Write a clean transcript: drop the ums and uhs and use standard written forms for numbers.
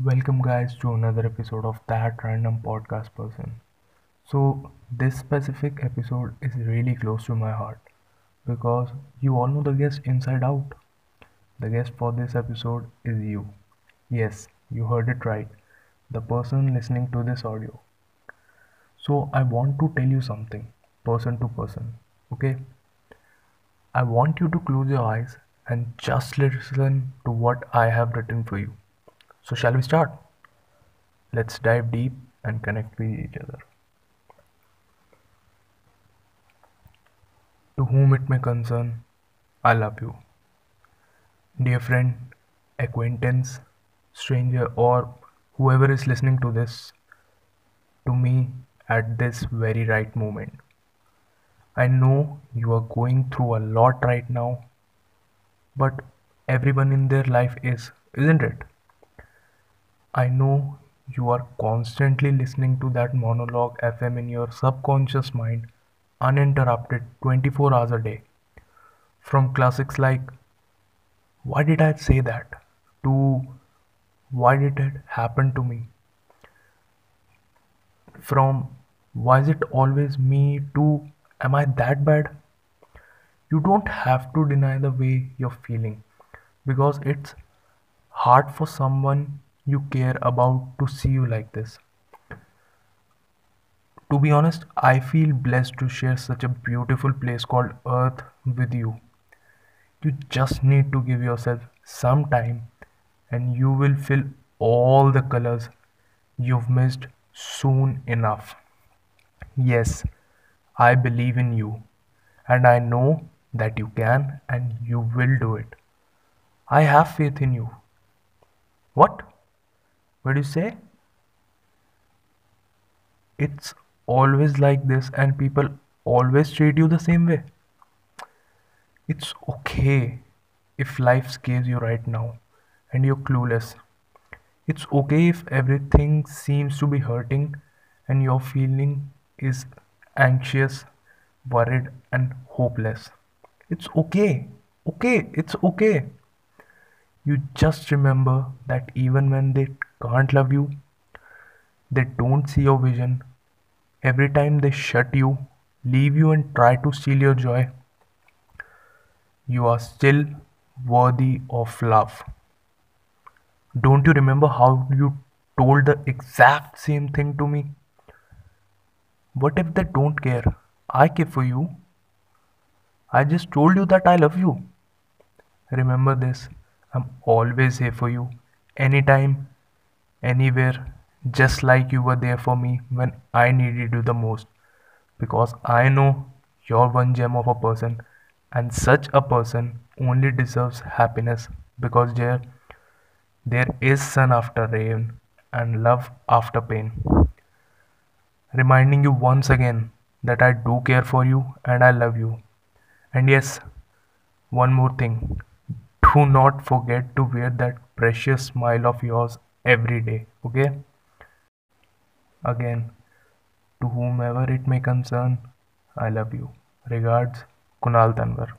Welcome, guys, to another episode of That Random Podcast Person. So, this specific episode is really close to my heart because you all know the guest inside out. The guest for this episode is you. Yes, you heard it right. The person listening to this audio. So, I want to tell you something, person to person. Okay? I want you to close your eyes and just listen to what I have written for you. So, shall we start? Let's dive deep and connect with each other. To whom it may concern, I love you. Dear friend, acquaintance, stranger, or whoever is listening to this to me at this very right moment. I know you are going through a lot right now, but everyone in their life is, isn't it? I know you are constantly listening to that monologue FM in your subconscious mind, uninterrupted 24 hours a day. From classics like, why did I say that? To why did it happen to me? From why is it always me to am I that bad? You don't have to deny the way you're feeling because it's hard for someone you care about to see you like this. To be honest, I feel blessed to share such a beautiful place called Earth with you. You just need to give yourself some time and you will feel all the colors you've missed soon enough. Yes, I believe in you and I know that you can and you will do it. I have faith in you. What? What do you say? It's always like this and people always treat you the same way. It's okay if life scares you right now and you're clueless. It's okay if everything seems to be hurting and your feeling is anxious, worried, and hopeless. It's okay. Okay, it's okay. You just remember that even when they can't love you, they don't see your vision. Every time they shut you, leave you, and try to steal your joy, you are still worthy of love. Don't you remember how you told the exact same thing to me? What if they don't care? I care for you. I just told you that I love you. Remember this, I'm always here for you, anytime, anywhere, just like you were there for me when I needed you the most. Because I know you're one gem of a person, and such a person only deserves happiness because there is sun after rain and love after pain. Reminding you once again that I do care for you and I love you. And yes, one more thing. Do not forget to wear that precious smile of yours every day, okay? Again, to whomever it may concern, I love you. Regards, Kunal Tanwar.